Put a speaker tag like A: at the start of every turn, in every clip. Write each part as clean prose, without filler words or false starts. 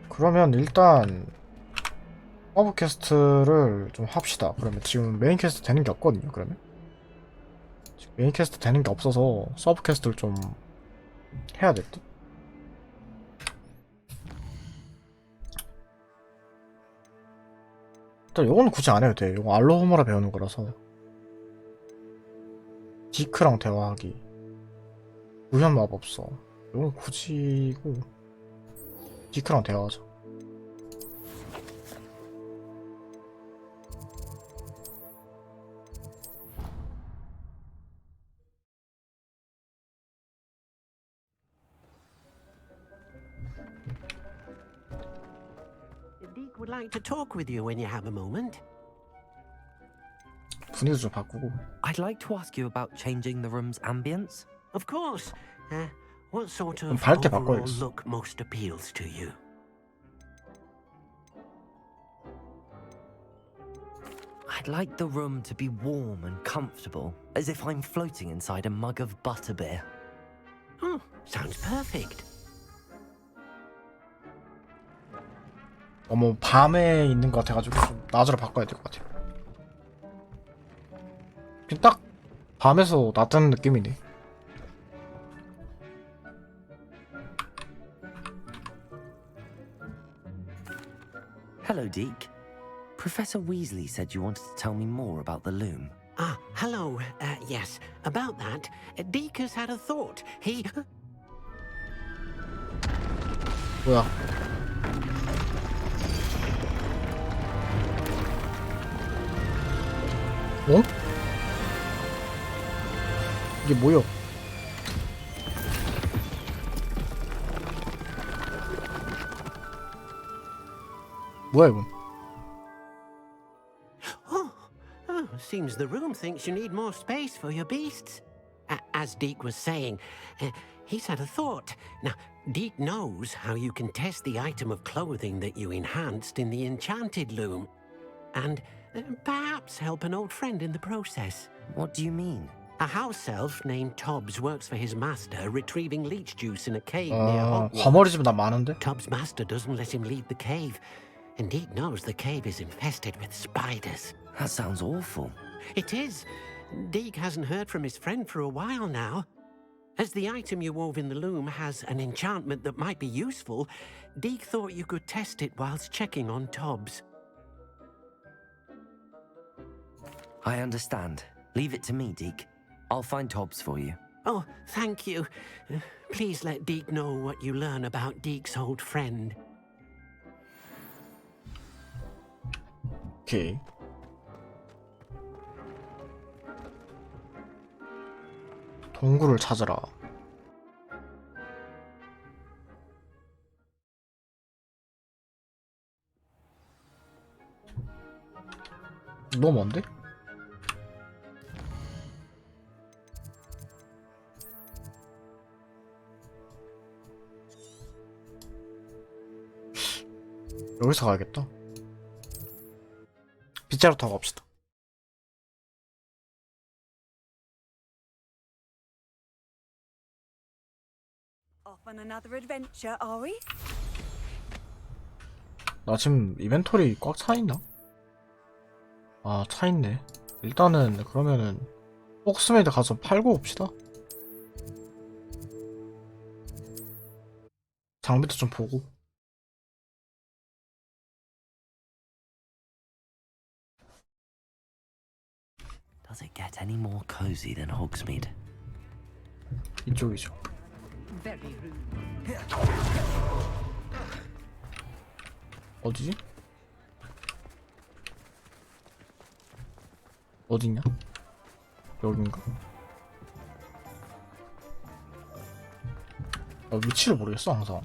A: 그러면 일단 서브 퀘스트를 좀 합시다. 그러면 지금 메인 퀘스트 되는 게 없거든요. 그러면 지금 메인 퀘스트 되는 게 없어서 서브 퀘스트를 좀 해야 될 듯. 일단 요거는 굳이 안 해도 돼. 요거 알로호모라 배우는 거라서. 디크랑 대화하기, 우연 마법서. 요건 굳이고 디크랑 대화하자.
B: Deke would like to talk with you when you have a moment.
A: 분위기 좀 바꾸고.
C: I'd like to ask you about changing the room's ambience.
B: Of course. What sort of
A: 밝게
B: overall
A: 바꿔야겠어.
B: look most appeals to you?
C: I'd like the room to be warm and comfortable, as if I'm floating inside a mug of butterbeer.
B: Oh, sounds perfect.
A: 너무 밤에 있는 것 같아가지고 좀 낮으로 바꿔야 될 것 같아요. 그냥 딱 밤에서 낮다는 느낌이네.
C: Hello, Deke. Professor Weasley said you wanted to tell me more about the loom.
B: Ah, hello. Yes, about that. Deke has had a thought. He...
A: 뭐야? 어? 이게 뭐야? 뭐야 이건?
B: Seems the room thinks you need more space for your beasts. As Deke was saying, he's had a thought. Now, Deke knows how you can test the item of clothing that you enhanced in the enchanted loom. And perhaps help an old friend in the process.
C: What do you mean?
B: A house elf named Tobbs works for his master, retrieving leech juice in a cave near Hogwarts.
A: 과머리 집 나 많은데?
B: Tobbs' master doesn't let him leave the cave. And Deke knows the cave is infested with spiders.
C: That sounds awful.
B: It is. Deke hasn't heard from his friend for a while now. As the item you wove in the loom has an enchantment that might be useful, Deke thought you could test it whilst checking on Tobbs.
C: I understand. Leave it to me, Deke. I'll find Tobbs for you.
B: Oh, thank you. Please let Deke know what you learn about Deke's old friend.
A: 오케이. 동굴을 찾아라. 너무 먼데? 여기서 가야겠다. 빗자루 타고 갑시다.
D: Off on another adventure, are we?
A: 나 지금 이벤토리 꽉 차있나? 아, 차있네. 일단은 그러면은 폭스메이드 가서 팔고 옵시다. 장비도 좀 보고.
C: Does it get any more cozy than Hogsmeade?
A: 이쪽이죠.
D: Very rude.
A: 어디지? 어딨냐? 여긴가? 위치를 모르겠어 항상.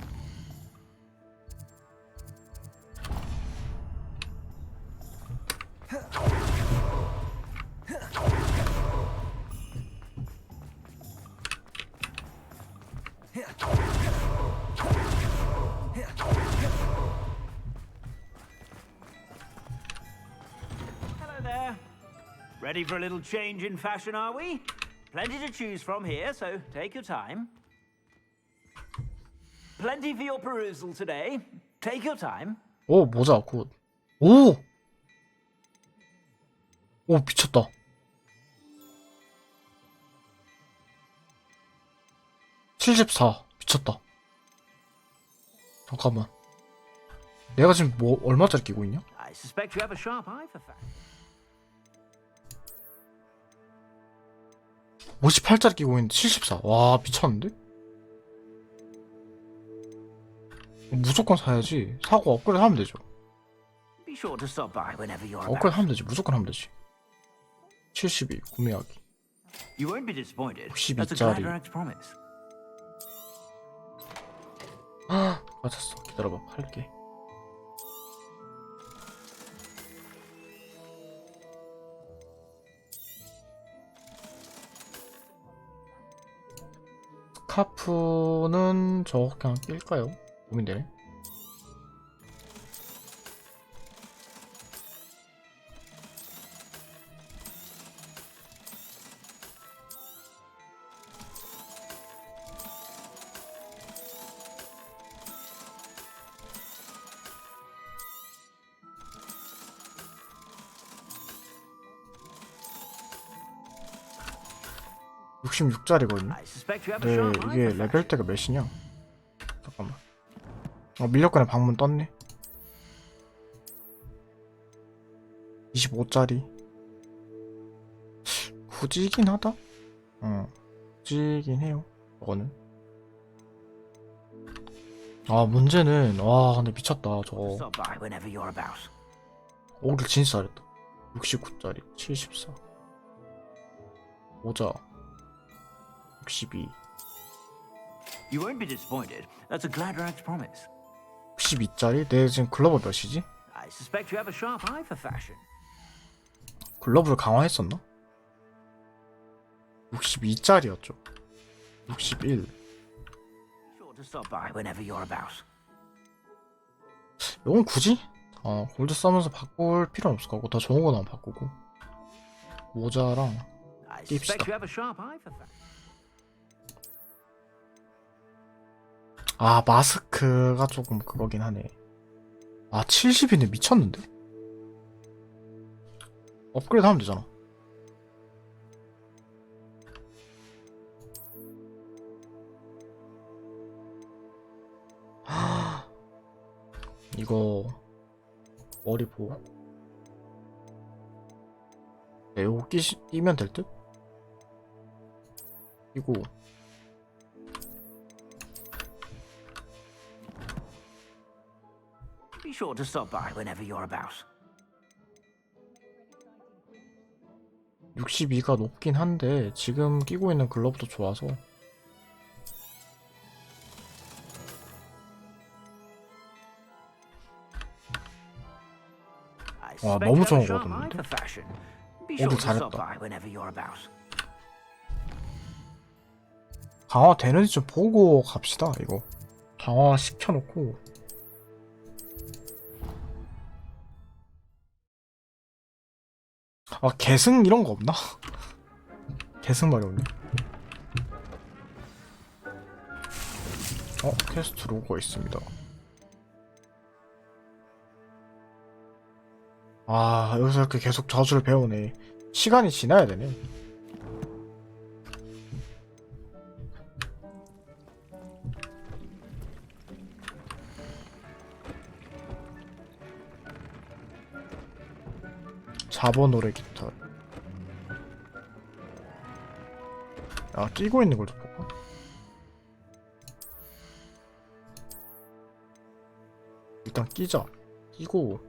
E: Hello there. Ready for a little change in fashion, are we? Plenty to choose from here, so take your time. Plenty for your perusal today. Take your time.
A: 오, 모자 굿. 오! 오, 미쳤다. (74) 미쳤다. 잠깐만, 내가 지금 뭐 얼마짜리 끼고 있냐?
E: I suspect you have a sharp eye for fashion.
A: 58짜리 끼고 있는데 74. 와, 미쳤는데? 무조건 사야지. 사고 업그레이드 하면 되죠.
E: Be sure to stop by whenever you're
A: 업그레이드
E: about.
A: 하면 되지. 무조건 하면 되지. 72 구매하기.
E: You won't be disappointed.
A: 62
E: That's a
A: 짜리.
E: Gladerax promise.
A: 맞았어. 기다려봐, 할게. 스카프는 저 그냥 낄까요? 고민되네. (66짜리거든요)
E: I suspect you have a
A: 네,
E: sharp eye
A: 이게
E: for fashion.
A: 레벨대가 몇이냐? 잠깐만. 밀렵권에 방문 떴네. 25짜리. 굳이긴 하다? 굳이긴 해요. 저거는. 아, 문제는, 와, 근데 미쳤다, 저거.
E: Stop by whenever you're about.
A: 오길 진짜 잘했다. 69짜리, 74. 모자. 62.
E: You won't be disappointed. That's a Gladerax promise.
A: 62짜리? 내 지금 글러브 몇이지?
E: I suspect you have a sharp eye for fashion.
A: 글러브를 강화했었나? 62짜리였죠. 61.
E: Be sure to stop by whenever you're about.
A: 이건 굳이? 골드 써면서 바꿀 필요는 없을 거고 더 좋은 거만 바꾸고. 모자랑
E: I
A: 깁시다.
E: suspect you have a sharp eye for fashion.
A: 아, 마스크가 조금 그거긴 하네. 아, 70이네. 미쳤는데? 업그레이드 하면 되잖아. 이거 머리 보. 네, 이거 끼면 될 듯? 이거
E: Be sure to stop by whenever you're about.
A: 62가 높긴 한데 지금 끼고 있는 글러브도 좋아서.
E: I
A: 와,
E: suspect
A: 너무
E: you have a
A: 좋은 거
E: sharp eye
A: 같은데?
E: for fashion. Be
A: 오늘
E: sure to stop
A: 잘했다.
E: by whenever you're about.
A: 강화 되는지 좀 보고 갑시다. 이거 강화 시켜놓고. 아, 계승 이런 거 없나? 계승 말이 없네. 퀘스트 로고가 있습니다. 아, 여기서 이렇게 계속 저주를 배우네. 시간이 지나야 되네. 자본 노래 깃털. 아, 끼고 있는 걸 좀 볼까? 일단 끼자. 끼고.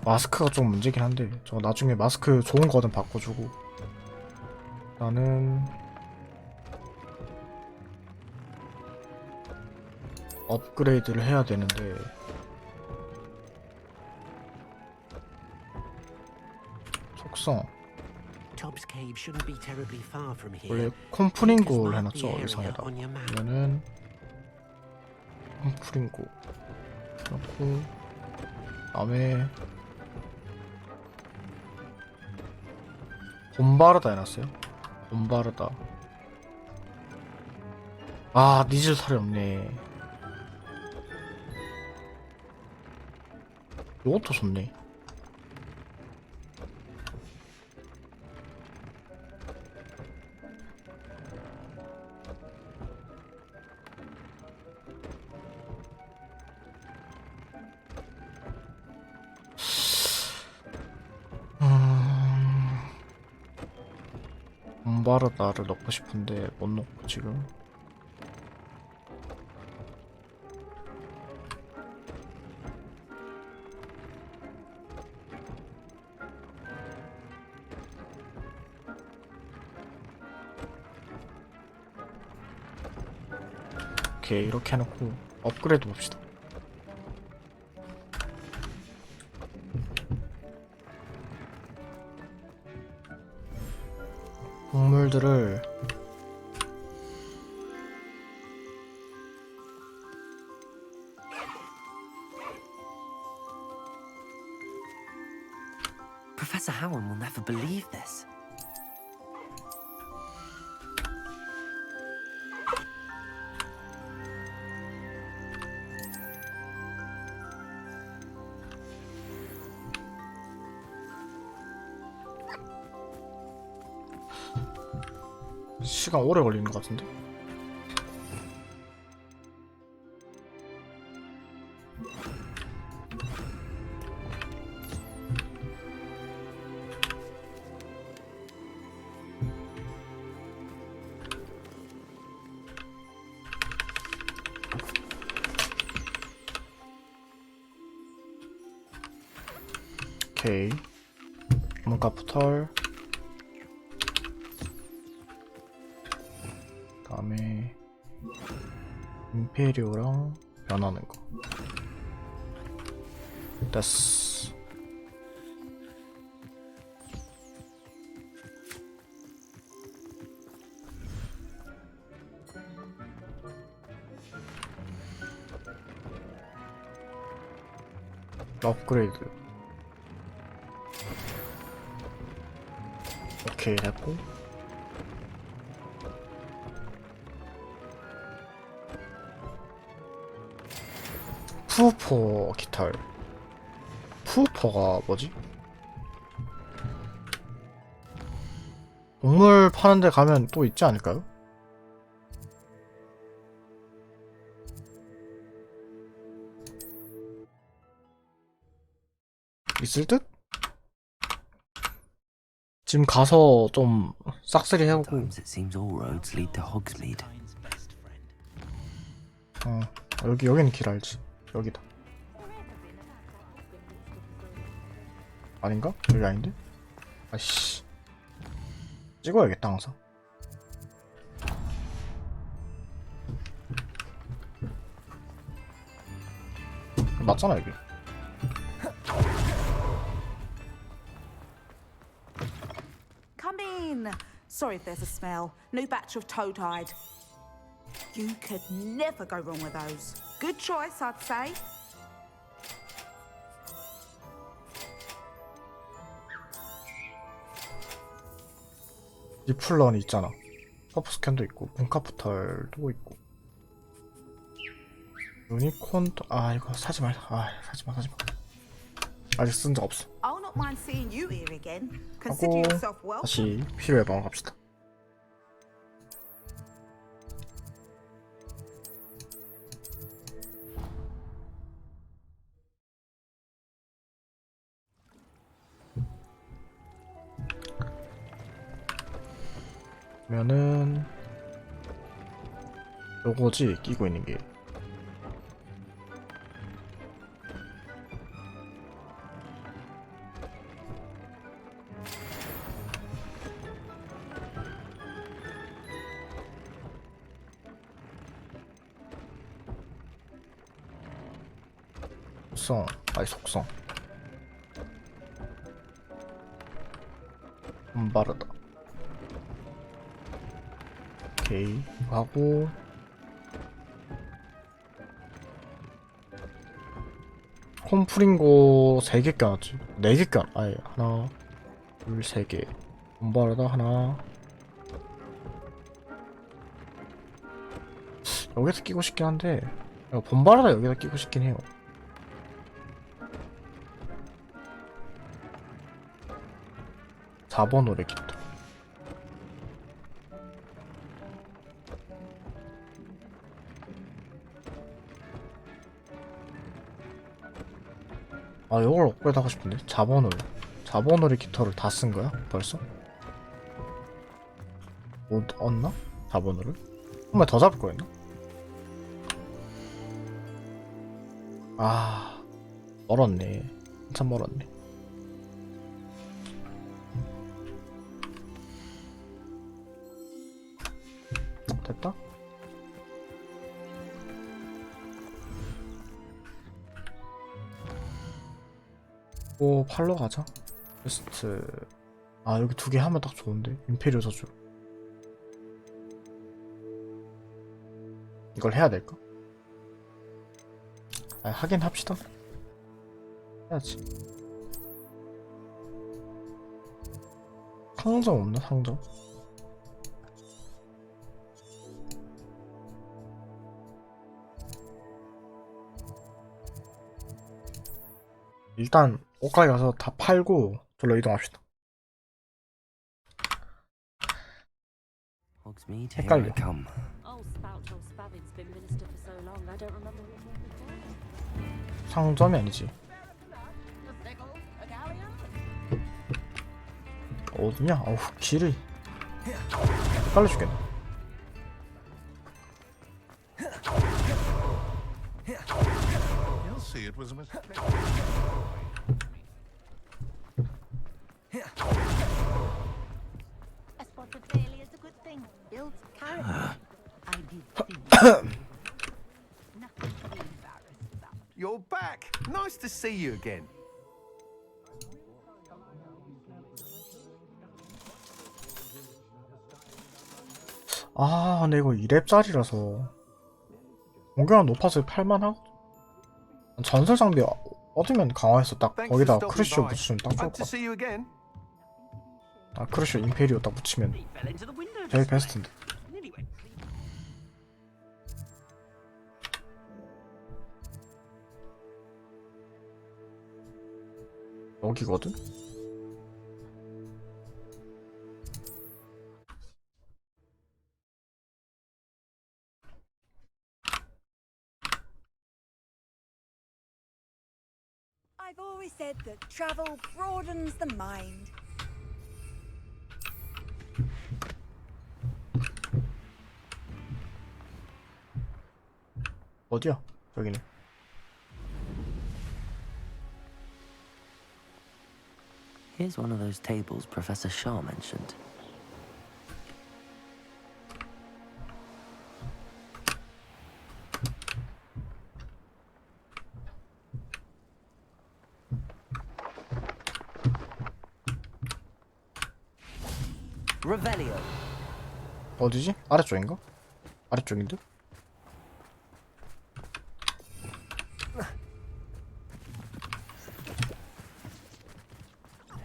A: 마스크가 좀 문제긴 한데 저 나중에 마스크 좋은 거든 바꿔주고. 나는 업그레이드를 해야 되는데 속성
B: Tob's cave shouldn't be terribly far from here.
A: 원래
B: You
A: 콤프링골
B: just mark
A: 해놨죠
B: the area
A: 의상에다.
B: on your map.
A: 그러면은 콤프링골 넣고 다음에 봄바르다 해놨어요. 봄바르다. 아 니질 살이 없네. 요것도 좋네. 봄바르다를 넣고 싶은데 못 넣고 지금. 오케이 이렇게 해놓고 업그레이드 봅시다. 동물들을
C: Professor Howard will never believe this.
A: 시간 오래 걸리는 것 같은데? 오케이 문카푸털 다음에 임페리오랑 변하는 거 됐어. 업그레이드 오케이 됐고 푸우퍼 깃털. 푸우퍼가 뭐지? 동물 파는 데 가면 또 있지 않을까요? 있을 듯? 지금 가서 좀 싹쓸이 해보고.
C: Sometimes it seems all roads lead to Hogsmeade.
A: 여기는 길 알지. 여기다. 아닌가? 여기 아닌데? 아이씨. 찍어야겠다 항상. 맞잖아 여기.
D: Come in. Sorry if there's a smell. New batch of toad-hide. You could never go wrong with those. Good choice, I'd say.
A: 리플런이 있잖아. 서프스캔도 있고 문카푸털도 있고 유니콘도 이거 사지 말자. 사지마 아직 쓴 적 없어.
D: I'll not mind seeing you here again. Consider
A: 하고
D: yourself welcome.
A: 다시 필요해 방어 갑시다. 그러면은 요거지 끼고 있는 게. 속성. 빠르다. 오케이. 이거 하고. 콤프링고 3개 껴놨지. 4개 껴. 아예 하나, 둘, 3개. 본바르다 하나. 여기서 끼고 싶긴 한데 본바르다 여기다 끼고 싶긴 해요. (4번) 오래 기타. 아 이걸 업그레이드 하고 싶은데. (4번) 오래 깃털을 다 쓴 거야 벌써? 못 얻나? (4번) 오를? 한 번 더 잡을 거였나? 아 멀었네. 한참 멀었네. 됐다? 오 팔로 가자. 베스트. 아 여기 2개 하면 딱 좋은데. 임페리오 저주. 이걸 해야 될까? 아 하긴 합시다. 해야지. 상점 없나 상점? 일단 옷가게 가서 다 팔고 절로 이동합시다.
C: Hogsmeade, here
A: 헷갈려.
C: I come.
F: Old spout or Spavin's been minister for so long, I don't remember his name before.
A: 상점이 아니지. 어디냐? 어우 길이 헷갈려 죽겠네.
G: You'll see it was a mistake.
F: A spot of failure is a good thing. Builds character. I did think. Nothing to be embarrassed about.
G: You're back. Nice to see you again.
A: 아 근데 이거 2렙짜리라서 공격력 높아서 팔만하고. 전설 장비 얻으면 강화해서 딱
G: Thanks
A: 거기다
G: for
A: 크루시오
G: stopping by.
A: 붙이면 딱 좋을
G: Hope
A: 것
G: to
A: 같아.
G: see you again.
A: 아 크루시오 임페리오 딱 붙이면
E: Fell into the window.
A: 제일
E: display.
A: 베스트인데.
E: Nearly went clean.
A: 여기거든?
H: I've always said that travel broadens the mind.
A: 어디야? 여기네.
C: Here's one of those tables Professor Shaw mentioned. Revelio.
A: 어디지? 아래쪽인가? 아래쪽인데?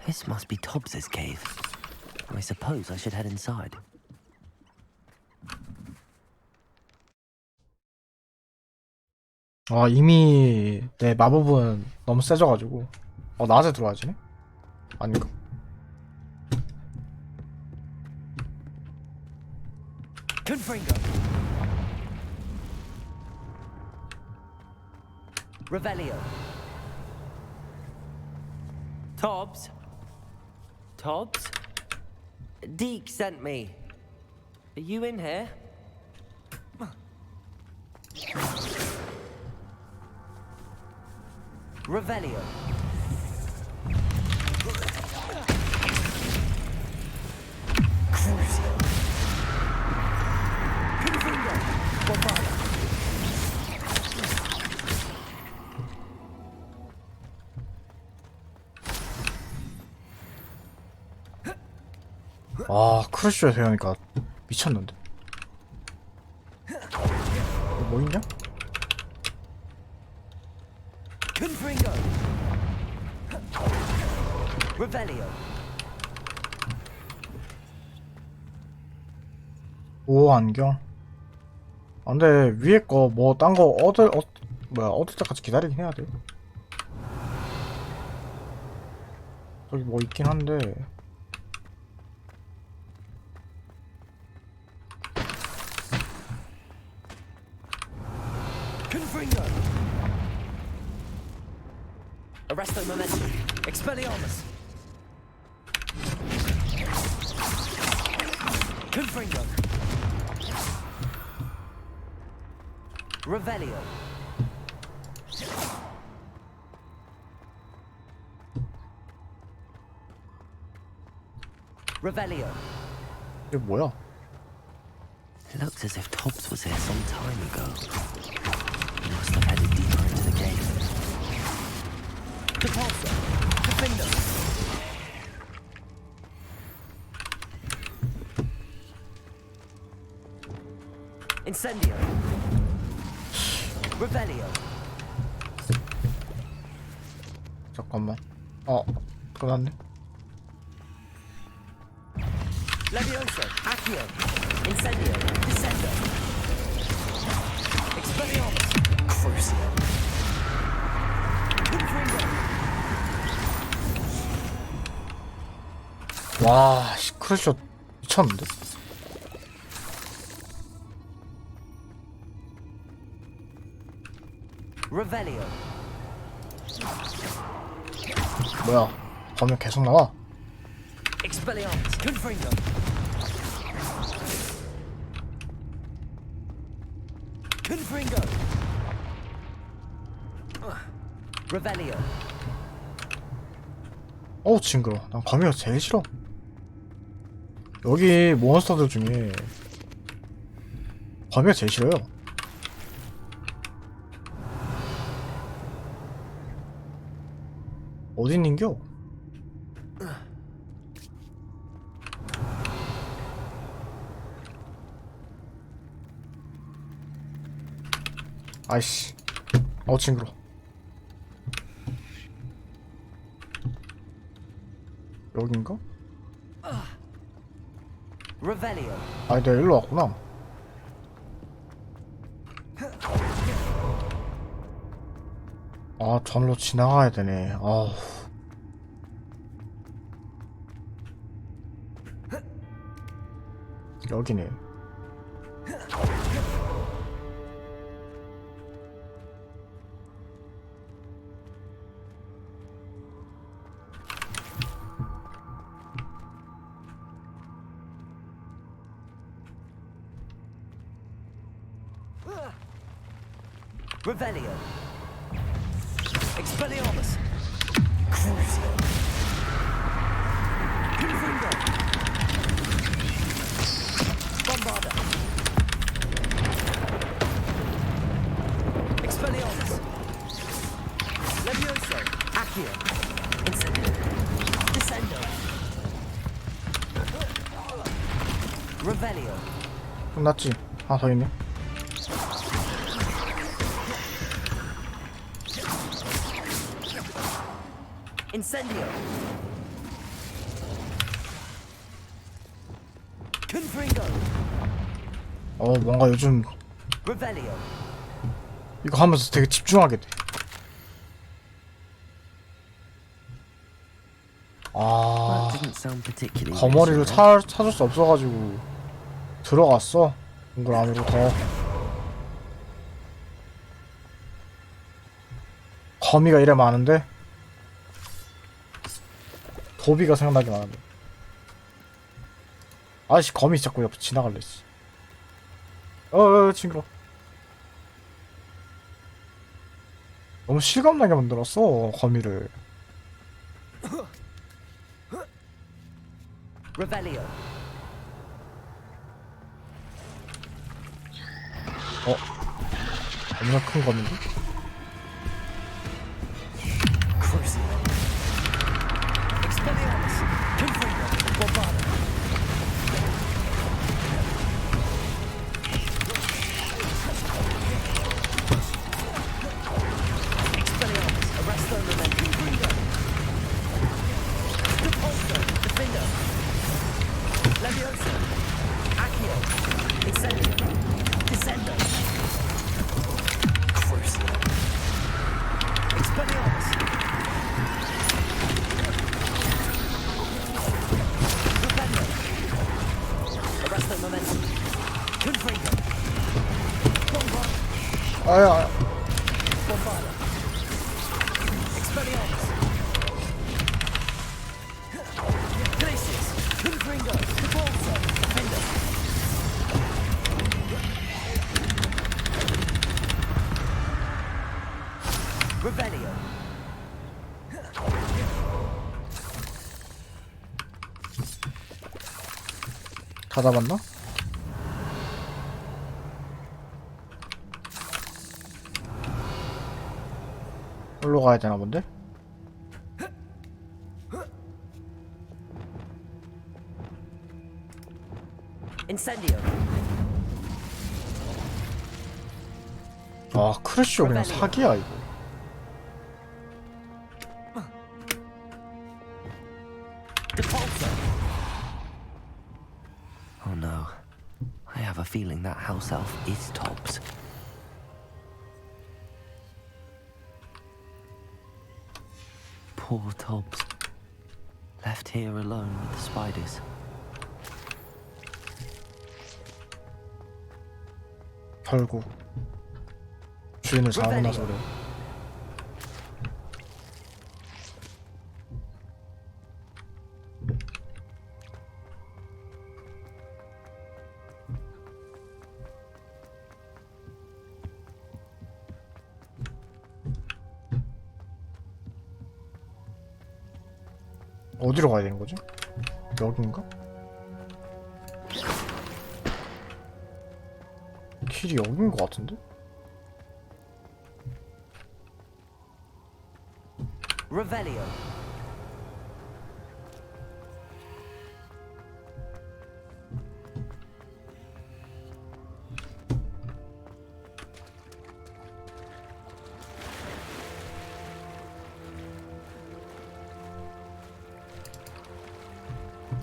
C: This must be Tobbs's cave. I suppose I should head inside.
A: 아 이미 내 마법은 너무 세져가지고 낮에 들어와야지. 아닌가?
C: Confringo. Revelio. Tobbs? Tobbs? Deke sent me. Are you in here? Revelio. Crucio. Confringo. Bombarda.
A: 아 크루시오에서 하니까 미쳤는데. 뭐 있냐?
C: Confringo. Revelio.
A: 오 안경. 아, 근데 위에 거 뭐 딴 거 얻을 때까지 기다리긴 해야 돼. 저기 뭐 있긴 한데.
C: Confringo. Arresto momentum. Expelliarmus. Confringo. Revelio. Revelio.
A: 이게 뭐야?
C: It looks as if Tobbs was here some time ago. He must have headed deeper into the cave. Depulso. Defindo. Incendio. Revelio.
A: 잠깐만. 끝났네.
C: Levioso. Accio. Incendio. Descendo. Expelliarmus. Crucio. Confringo.
A: 와, 크루쇼 미쳤는데?
C: Revelio.
A: 뭐야? 범위 계속 나와?
C: Expelliarmus. Confringo. Confringo. Revelio.
A: 어우 징그러. 난 거미가 제일 싫어. 여기 몬스터들 중에 거미가 제일 싫어요. 어디 있는겨? 아이씨. 징그러. 여긴가?
C: Revelio.
A: 아니 내가 일로 왔구나. 전로 지나가야 되네. 여기네.
C: Revelio. Expelliarmus. Crucio. Confringo. Bombarda. Expelliarmus. Levioso. Accio. Incendio. Descendo. Revelio.
A: 끝났지? 하나 더 있네.
C: Incendio. Confringo.
A: 뭔가 요즘
C: Revelio.
A: 이거 하면서 되게 집중하게 돼.
C: That didn't sound particularly
A: 거머리를
C: reassuring.
A: 찾을 수 없어가지고 들어갔어. 동굴 안으로 더. 거미가 이래 많은데? 도비가 생각나게 많은데. 아이씨 거미 자꾸 옆에 지나갈래 씨. 징그러. 너무 실감나게 만들었어 거미를.
C: Revelio.
A: 겁나 큰 거미인데?
C: Crucio. Expelliarmus. Confringo. Bombarda. Incendio. Descendo. Crucial. Expelliarmus. Rependo. Arresto momentum. Confringo. Bombard.
A: 아야.
C: Bombarda. Expelliarmus. Glacius. Confringo. Repulsor. Defender. Revelio.
A: 다 잡았나? 올로 가야 되나 본데?
C: Incendio.
A: 아 크래쉬오 그냥 사기야 이거.
C: Depulsor. Oh no. I have a feeling that house elf is Tobbs. Poor Tobbs. Left here alone with the spiders.
A: 결국 주인을 잘못 나서 그래. 어디로 가야 되는 거지? 여긴가? 길이 여긴 것 같은데?
C: Revelio.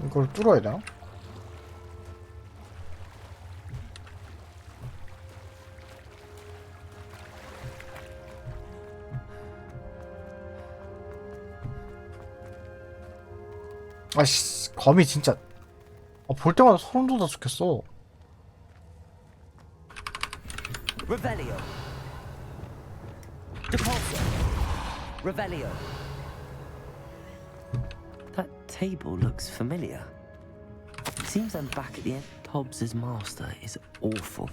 A: 이걸 뚫어야 되나? 아씨 거미 진짜 볼 때마다 소름 돋아 죽겠어.
C: Revelio. Depulsor. Revelio. That table looks familiar. Seems I'm back at the end. Tobbs's master is awful.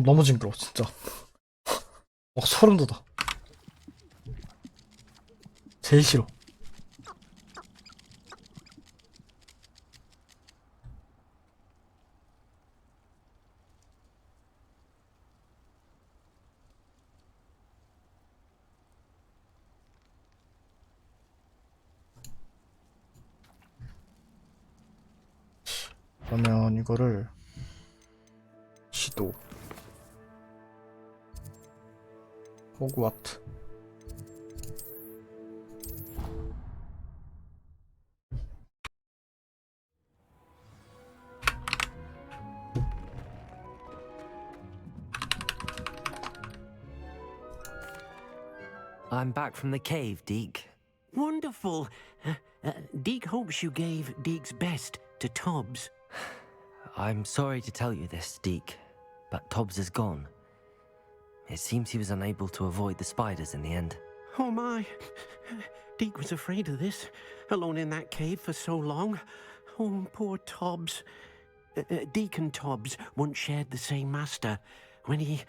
A: 너무 징그러워 진짜. 소름 돋아. 제일 싫어. 그러면 이거를 시도 호그와트
C: I'm back from the cave, Deke.
B: Wonderful. Deke hopes you gave Deke's best to Tobbs.
C: I'm sorry to tell you this, Deke, but Tobbs is gone. It seems he was unable to avoid the spiders in the end.
B: Oh my. Deke was afraid of this, alone in that cave for so long. Oh, poor Tobbs. Deke and Tobbs once shared the same master. When he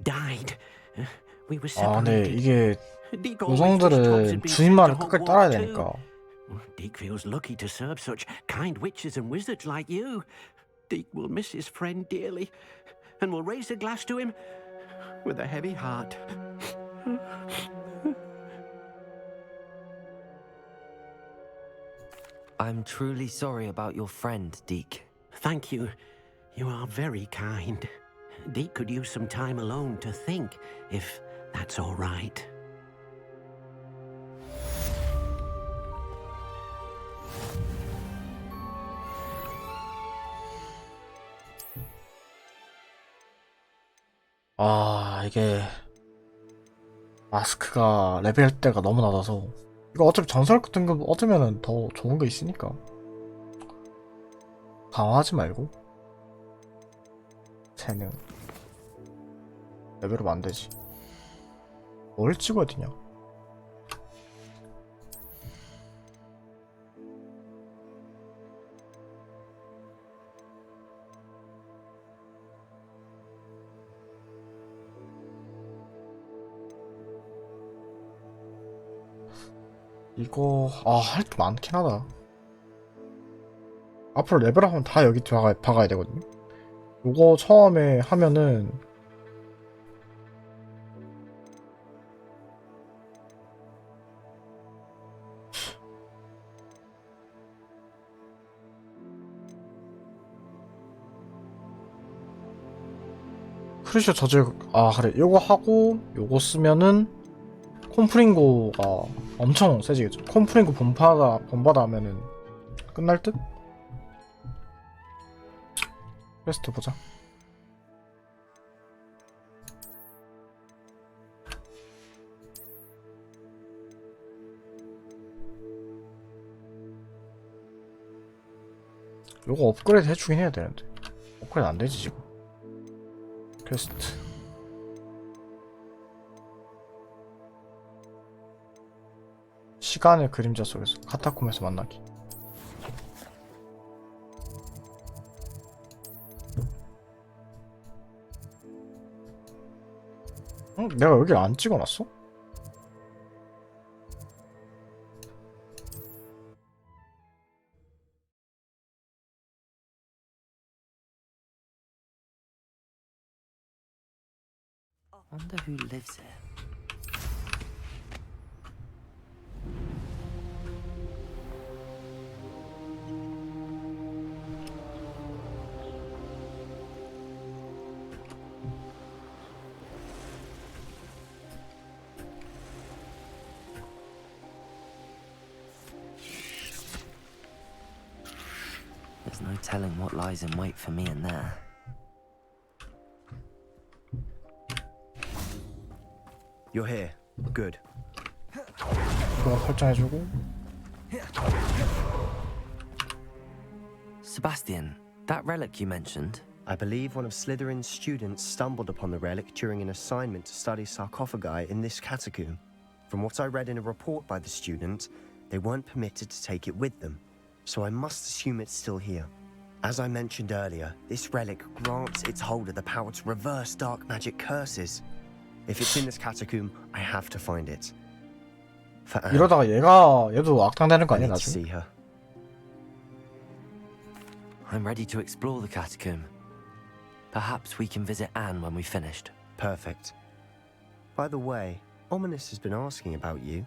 B: died, we were
A: 근데
B: separated.
A: 이게
B: Deke always wished Tobbs
A: 여성들은
B: had been
A: 주인 말을
B: sent to
A: 끝까지 따라야
B: Hogwarts
A: 되니까.
B: too. Deke feels lucky to serve such kind witches and wizards like you. Deke will miss his friend dearly, and will raise a glass to him with a heavy heart.
C: I'm truly sorry about your friend, Deke.
B: Thank you. You are very kind. Deke could use some time alone to think, if that's all right.
A: 아, 이게 마스크가 레벨대가 너무 낮아서 이거 어차피 전설급 등급 얻으면은 더 좋은 거 있으니까 강화하지 말고 재능 레벨업 안 되지. 뭘 찍어야 되냐? 이거 할 게 많긴 하다. 앞으로 레벨업하면 다 여기 박아야 되거든요. 요거 처음에 하면은 크리셔 저질 그래 요거 하고 요거 쓰면은 콤프링고가 엄청 세지겠죠. 콤프링고 본바다 하면은 끝날 듯? 퀘스트 보자. 요거 업그레이드 해주긴 해야 되는데 업그레이드 안 되지 지금. 퀘스트 시간의 그림자 속에서 카타콤에서 만나기. 내가 여기를 안 찍어놨어?
C: Wonder who lives here. There's no telling what lies in wait for me in there.
I: You're here. Good.
A: 이거 설정해주고.
C: Sebastian, that relic you mentioned.
I: I believe one of Slytherin's students stumbled upon the relic during an assignment to study sarcophagi in this catacomb. From what I read in a report by the student, they weren't permitted to take it with them, so I must assume it's still here. As I mentioned earlier, this relic grants its holder the power to reverse dark magic curses. If it's in this catacomb, I have to find it. For Anne,
A: 이러다가 얘도 악당되는 거
I: I
A: 아니야
I: need to
A: 나중에?
I: see her.
C: I'm ready to explore the catacomb. Perhaps we can visit Anne when we've finished.
I: Perfect. By the way, Ominous has been asking about you.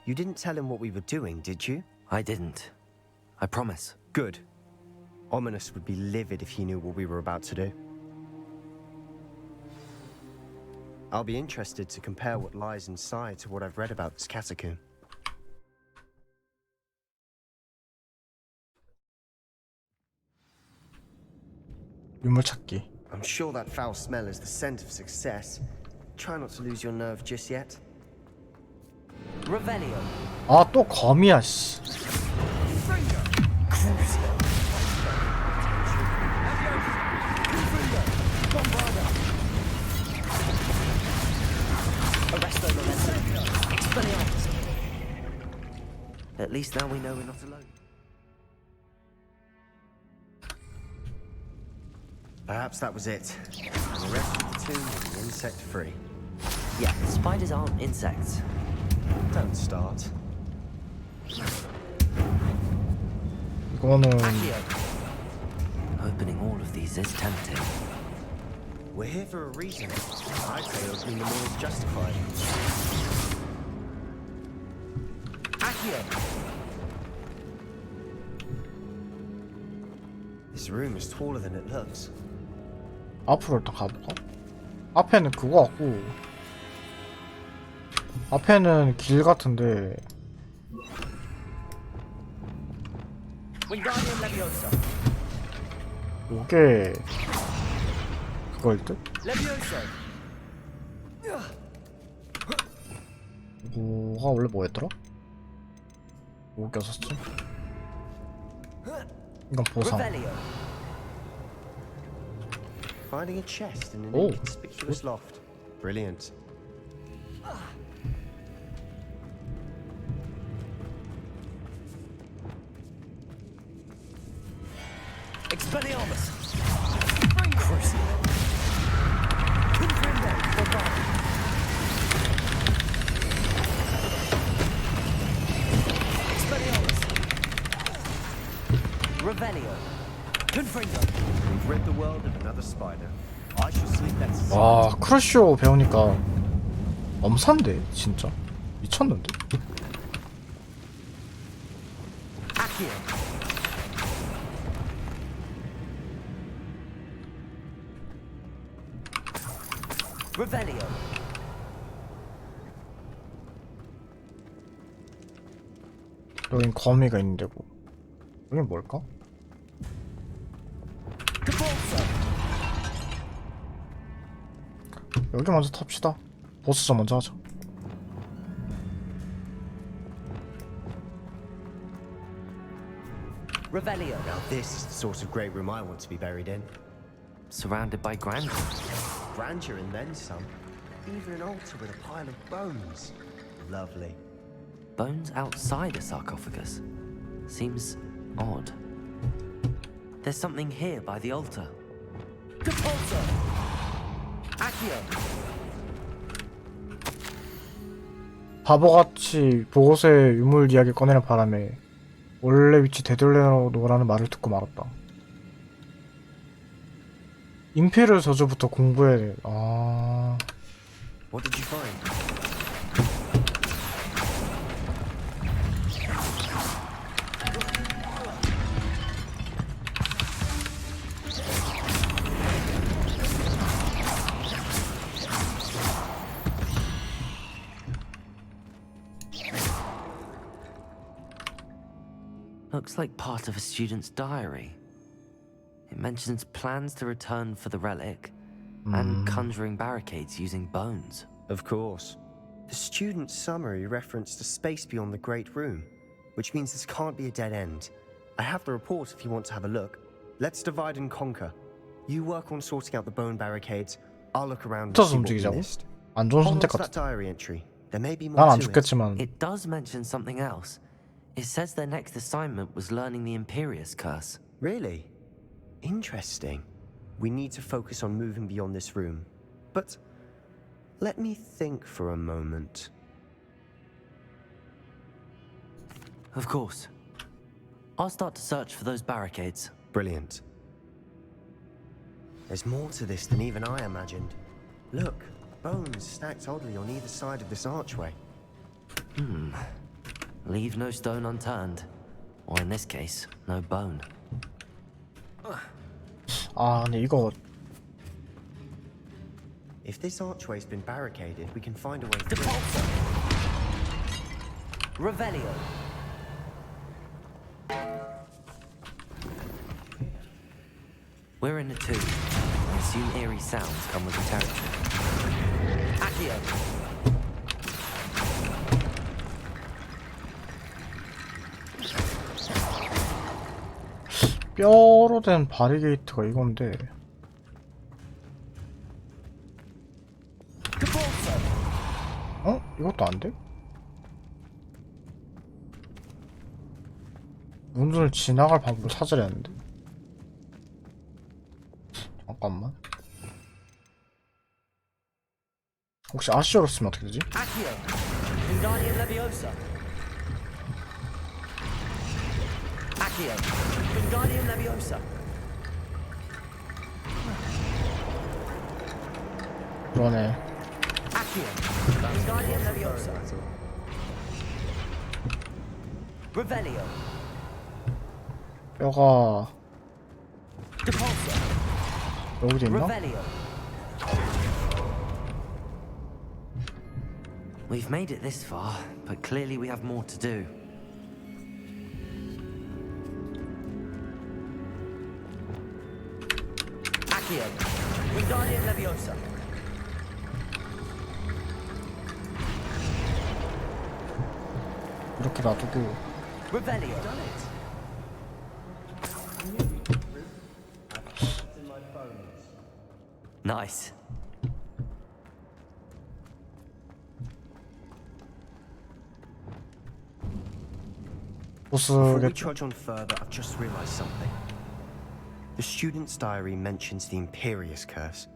I: You didn't tell him what we were doing, did you?
C: I didn't. I promise.
I: Good. Ominous would be livid if he knew what we were about to do. I'll be interested to compare what lies inside to what I've read about this catacomb.
A: 유물 찾기.
I: I'm sure that foul smell is the scent of success. Try not to lose your nerve just yet.
C: Revelio.
A: 또 검이야 씨.
C: At least now we know we're not alone.
I: Perhaps that was it. And the rest of the tomb will be insect-free.
C: Yeah, spiders aren't insects.
I: Don't start.
A: 이거는
C: Opening all of these is tempting.
I: We're here for a reason. I'd say opening them all is justified. This This room is taller than it looks.
A: 앞으로 일단 가볼까? 앞에는 그거 같고 앞에는 길 같은데
E: Wingardium Leviosa.
A: 요게 그거일 듯?
E: Leviosa.
A: 이거가 원래 뭐였더라? 뭐 꼈었지? 이건 보상.
I: Finding a chest in an
A: Oh.
I: inconspicuous loft. Brilliant.
E: Expelliarmus.
C: Revelio.
E: Confringo.
I: We've rid the world of another spider. I shall sleep better.
A: 와 크러쉬오 배우니까 엄산데 진짜 미쳤는데?
E: Accio. Revelio.
A: 여긴 거미가 있는 데고 여긴 뭘까?
E: Capulso.
A: 여기 먼저 탑시다. 보스전 먼저 하자.
E: Revelio.
I: Now this is the sort of great room I want to be buried in.
C: Surrounded by grandeur.
I: Grandeur and then some. Even an altar with a pile of bones. Lovely.
C: Bones outside a sarcophagus. Seems odd. There's something here by the altar.
E: Capulso. Accio.
A: 바보같이 보고서의 유물 이야기 꺼내는 바람에 원래 위치 되돌려놓으라는 말을 듣고 말았다. 임페르 저주부터 공부해야 돼. 아...
I: What did you find?
C: Looks like part of a student's diary. It mentions plans to return for the relic and conjuring barricades using bones.
I: Of course. The student's summary referenced a space beyond the Great Room, which means this can't be a dead end. I have the report if you want to have a look. Let's divide and conquer. You work on sorting out the bone barricades. I'll look around and
A: 붙어서
I: see what we
A: 움직이자고?
I: missed.
A: 안 좋은
I: Hold on
A: 선택
I: to that
A: 같아.
I: diary entry. There may be more
A: 난 안
I: to it.
A: 죽겠지만
C: It does mention something else. It says their next assignment was learning the Imperius Curse.
I: Really? Interesting. We need to focus on moving beyond this room. But let me think for a moment.
C: Of course. I'll start to search for those barricades.
I: Brilliant. There's more to this than even I imagined. Look, bones stacked oddly on either side of this archway.
C: Leave no stone unturned. Or in this case, no bone.
A: 아 근데 이거
I: If this archway's been barricaded, we can find a way through.
E: Capulso. Revelio.
C: We're in a tomb. I assume eerie sounds come with the territory.
E: Accio.
A: 뼈로 된 바리게이트가 이건데
E: Capulso.
A: 어? 이것도 안 돼? 문을 지나갈 방법을 찾으려 했는데 잠깐만 혹시 아시오로 쓰면 어떻게 되지?
E: Accio. Wingardium Leviosa. Accio. Wingardium Leviosa.
A: 그러네
E: Accio. Wingardium Leviosa. Revelio.
A: 뼈가 여기도 있나?
C: We've made it this far, but clearly we have more to do.
J: Accio. Wingardium Leviosa.
A: 이렇게 놔두고
J: Revelio.
C: Nice.
I: Before we
A: 보스겠죠?
I: trudge on further, I've just realized something. The student's diary mentions the Imperious Curse.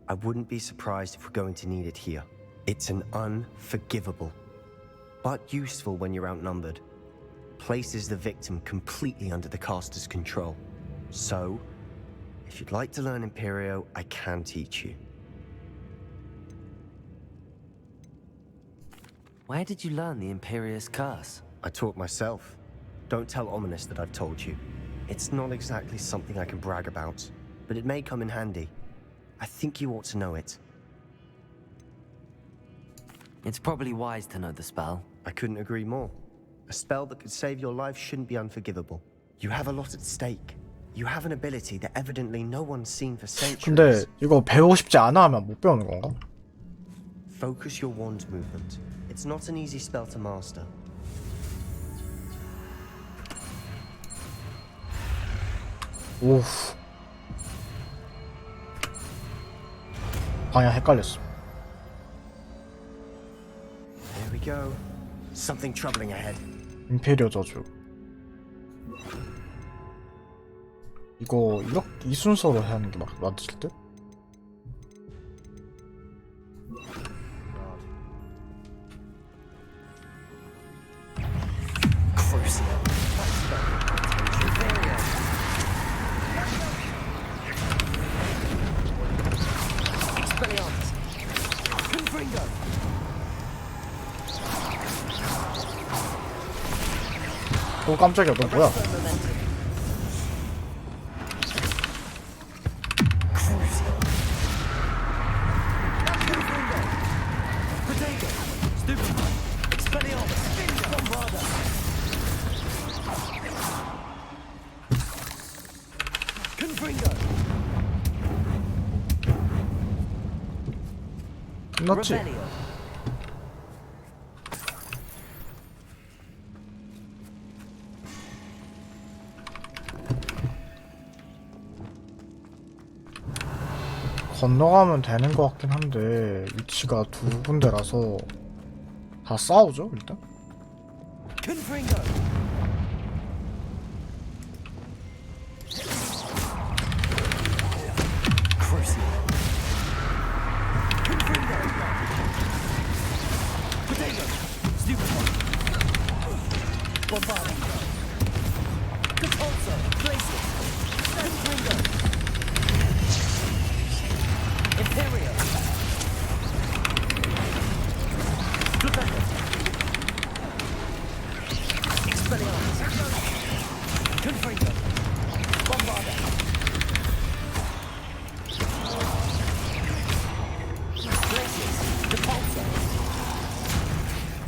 I: I wouldn't be surprised if we're going to need it here. It's an unforgivable, but useful when you're outnumbered. Places the victim completely under the caster's control. So, if you'd like to learn Imperio, I can teach you.
C: Where did you learn the Imperious Curse?
I: I taught myself. Don't tell Ominous that I've told you. It's not exactly something I can brag about, but it may come in handy. I think you ought to know it.
C: It's probably wise to know the spell.
I: I couldn't agree more. A spell that could save your life shouldn't be unforgivable. You have a lot at stake. You have an ability that evidently no one's seen for centuries.
A: 근데 이거 배우고 싶지 않아 하면 못 배우는 건가?
I: Focus your wand movement. It's not an easy spell to master.
A: 오우. 방향 헷갈렸어.
I: There we go. Something troubling ahead.
A: 임페리어 저주. 이거 이렇게 이 순서로 해야 하는 게 맞을 듯? 오 깜짝이야 너 뭐야? 끝났지? 건너가면 되는 것 같긴 한데 위치가 두 군데라서 다 싸우죠 일단?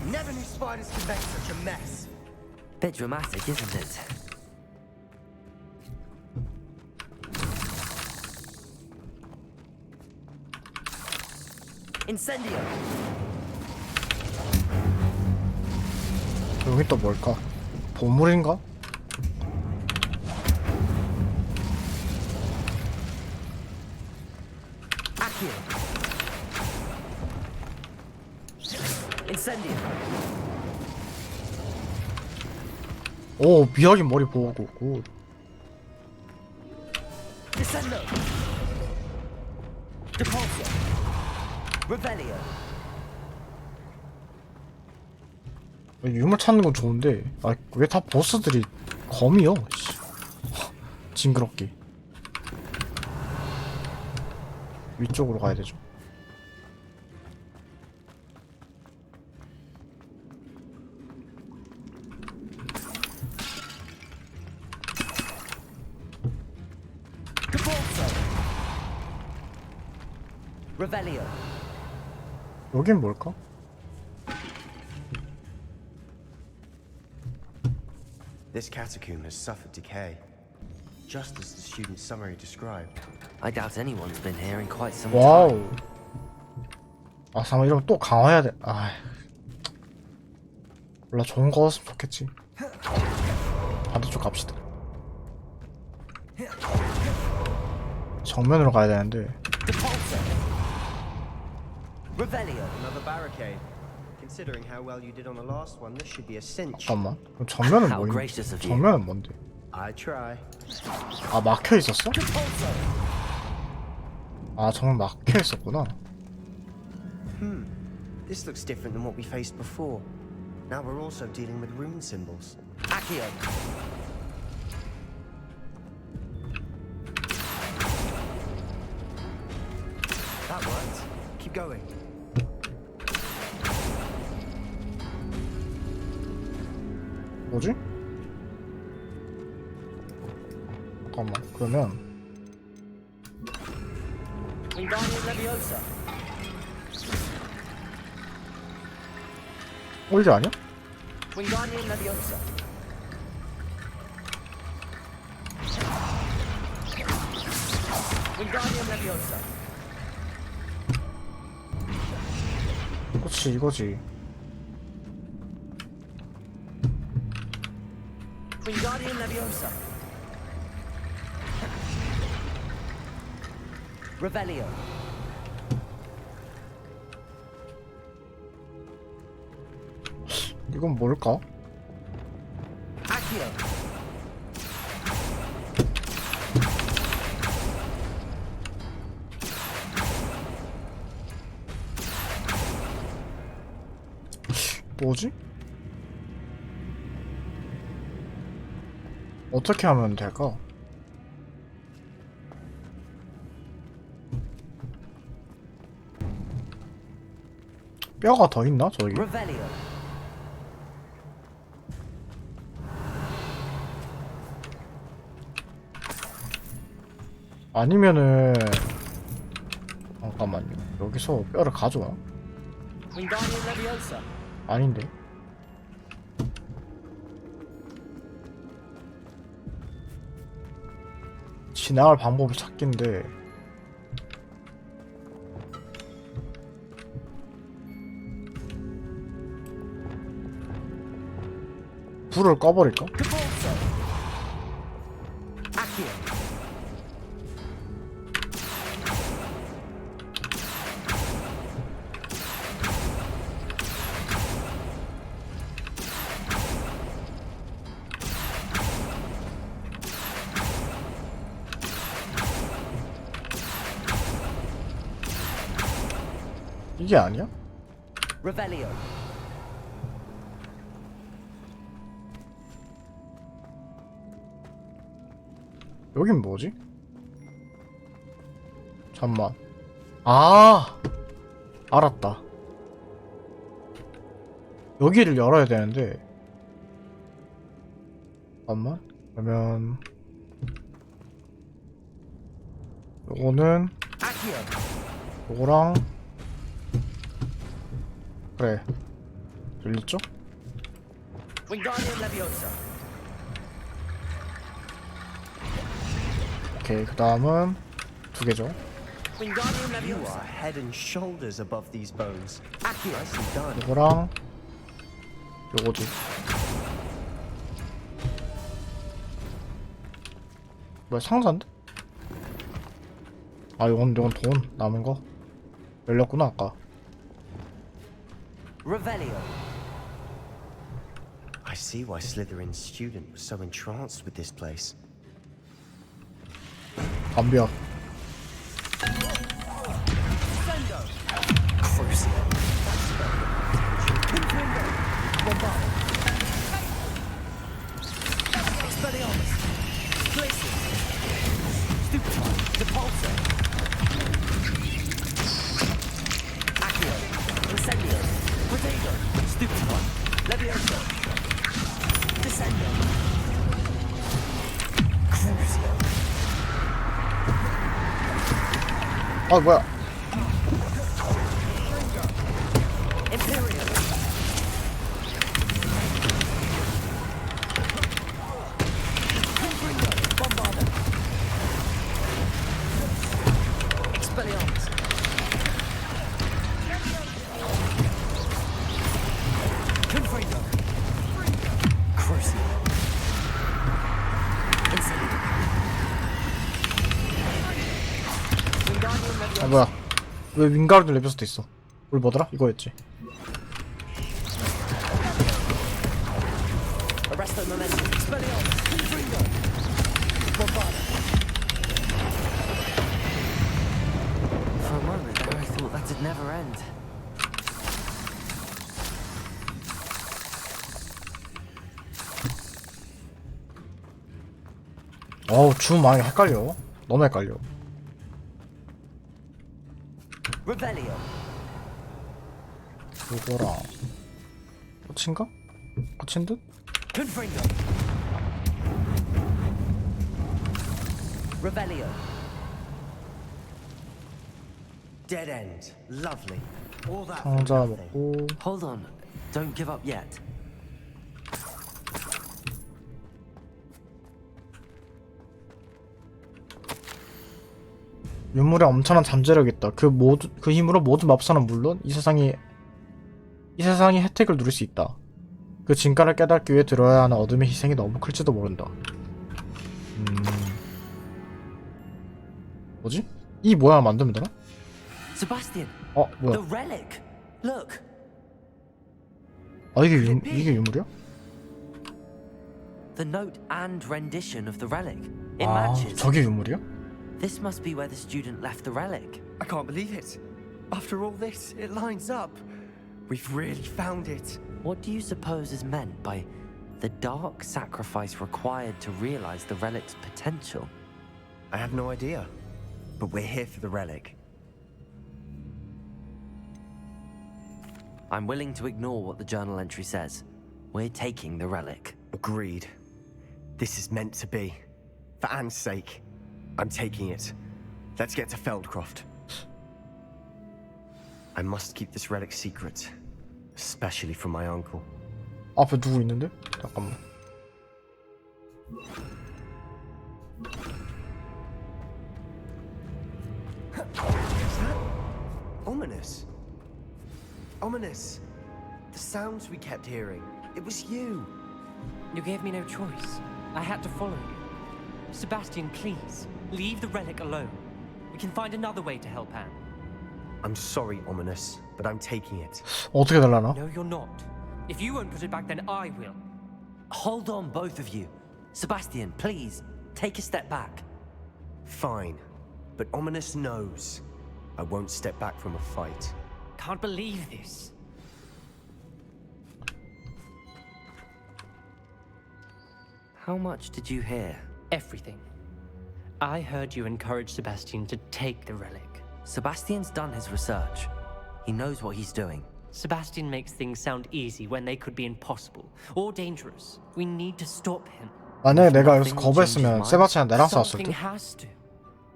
J: Never knew spiders could make such a mess.
C: Bit dramatic, isn't it?
J: Incendio.
A: 여기 또 뭘까? 보물인가?
J: Accio. Incendio.
A: 오 미학이 머리 보고 굿.
J: Descendo. Depulso. Revelio.
A: 유물 찾는 건 좋은데 아 왜 다 보스들이 검이요? 씨. 징그럽게 위쪽으로 가야 되죠.
J: Revelio.
A: 여긴 뭘까?
I: This catacomb has suffered decay, just as the student's summary described.
C: I doubt anyone's been here in quite some
A: 와우.
C: time.
A: 아, 잠깐 이러면 또 강화해야 돼. 아, 몰라, 좋은 거였으면 좋겠지. 반대쪽 갑시다. 정면으로 가야 되는데.
J: Revelio.
I: Another barricade. Considering how well you did on the last one, this should be a cinch.
A: 잠깐만. 그럼 정면은
C: How
A: 뭐
C: gracious of you.
A: 정면은 뭔데?
I: I try.
A: 아, 막혀 있었어? 아, 정말 막혀 있었구나.
I: This looks different than what we faced before. Now we're also dealing with rune symbols.
J: Accio.
I: That worked. Keep going.
A: 뭐지? 잠깐만. 그러면
J: Wingardium Leviosa.
A: 이게 아니야?
J: Wingardium Leviosa. Wingardium Leviosa.
A: 그렇지, 이거지.
J: Wingardium Leviosa. Revelio.
A: 이건 뭘까?
J: Accio.
A: 뭐지? 어떻게 하면 될까? 뼈가 더 있나 저기?
J: Revelio.
A: 아니면은 잠깐만요. 여기서 뼈를 가져와?
J: Wingardium Leviosa.
A: 아닌데. 지나갈 방법을 찾긴데 불을 꺼버릴까?
J: Capulso. Accio.
A: 이게 아니야?
J: Revelio.
A: 여긴 뭐지? 잠만. 아, 알았다. 여기를 열어야 되는데. 잠깐만. 그러면 요거는
J: Accio.
A: 요거랑 그래. 들렸죠?
J: Wingardium Leviosa.
A: 오케이. 그 다음은 두 개죠.
J: Wingardium
I: You are
J: Leviosa.
I: head and shoulders above these bones.
J: Accio.
I: Nicely done.
A: 요거랑 요거지. 뭐야, 상자인데? 아, 요건 돈 남은 거 열렸구나 아까.
J: Revelio.
I: I see why Slytherin's student was so entranced with this place.
A: 담벼.
J: Expelliarmus. Glacius. Stupefy. Depulso. Accio. Incendio. Potato. Stupefy. Leviosa. Descendo. Crucio.
A: 아, 뭐야?
J: Expelliarmus. Confringo. Crucible. Incendio. Wingardium
A: 아
J: Leviosa.
A: 뭐야 왜 윙가르드 레비오스도 있어. 우리 뭐더라? 이거였지.
J: Arresto Momentum. Expelliarmus. Confringo. Bombarda.
C: For a moment there, I thought that'd never end.
A: 어우 줌 많이 헷갈려. 너무 헷갈려.
J: Revelio.
A: 이거랑 꽃인가? 꽃인 듯?
J: Confringo. Revelio.
I: Dead end. Lovely. All that.
A: 상자 먹고
C: Hold on, don't give up yet.
A: 유물에 엄청난 잠재력이 있다. 그 힘으로 모든 맙사는 물론 이 세상이 혜택을 누릴 수 있다. 그 진가를 깨닫기 위해 들어야 하는 어둠의 희생이 너무 클지도 모른다. 뭐지? 이 모양을 만들면 되나?
C: Sebastian,
A: 어 뭐야?
C: the relic. Look.
A: 아 이게 유물이야?
C: The note and rendition of the relic. It
A: 아
C: matches.
A: 저게 유물이야?
C: This must be where the student left the relic.
I: I can't believe it. After all this, it lines up. We've really found it.
C: What do you suppose is meant by the dark sacrifice required to realize the relic's potential?
I: I have no idea. But we're here for the relic.
C: I'm willing to ignore what the journal entry says. We're taking the relic.
I: Agreed. This is meant to be. For Anne's sake. I'm taking it. Let's get to Feldcroft. I must keep this relic secret. Especially from my uncle.
A: 앞에 누구 있는데? 잠깐만.
I: Is that ominous? Ominous. The sounds we kept hearing. It was you.
J: You gave me no choice. I had to follow you. Sebastian, please, leave the relic alone. We can find another way to help Anne.
I: I'm sorry, Ominous, but I'm taking it.
A: 어떻게 달라나?
J: No, you're not. If you won't put it back, then I will.
C: Hold on, both of you. Sebastian, please, take a step back.
I: Fine. But Ominous knows. I won't step back from a fight.
J: Can't believe this.
C: How much did you hear?
J: Everything. I heard you encourage Sebastian to take the relic.
C: Sebastian's done his research. He knows what he's doing.
J: Sebastian makes things sound easy when they could be impossible or dangerous. We need to stop him.
A: 만약에 내가 여기서 거부했으면 세바스찬 나랑 싸웠을
J: Something
A: 듯.
J: has to.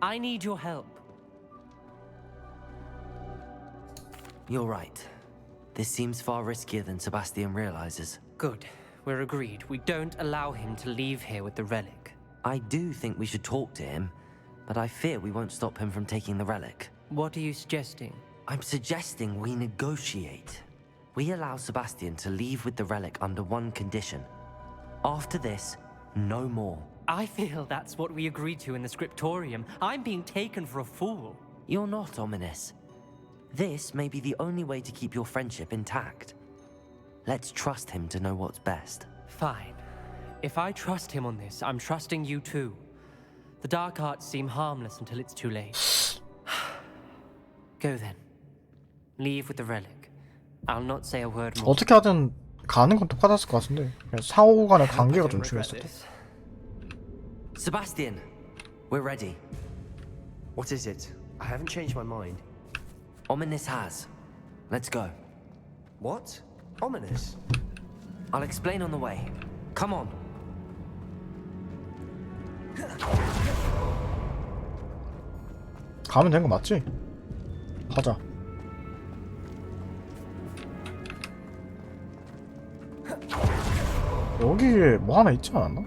J: I need your help.
C: You're right. This seems far riskier than Sebastian realizes.
J: Good. We're agreed. We don't allow him to leave here with the relic.
C: I do think we should talk to him, but I fear we won't stop him from taking the relic.
J: What are you suggesting?
C: I'm suggesting we negotiate. We allow Sebastian to leave with the relic under one condition. After this, no more.
J: I feel that's what we agreed to in the scriptorium. I'm being taken for a fool.
C: You're not ominous. This may be the only way to keep your friendship intact. Let's trust him to know what's best.
J: Fine. If I trust him on this, I'm trusting you too. The dark arts seem harmless until it's too late. Go then. Leave with the relic. I'll not say a word more.
A: 어떻게 하든 가는 건 똑같았을 것 같은데 그냥 상호 간의 관계가 좀 중요했어.
C: Sebastian, we're ready.
I: What is it? I haven't changed my mind.
C: Ominous has. Let's go.
I: What? Ominous?
C: I'll explain on the way. Come on.
A: 가면 되는 거 맞지? 가자. 여기에 뭐 하나 있지 않았나?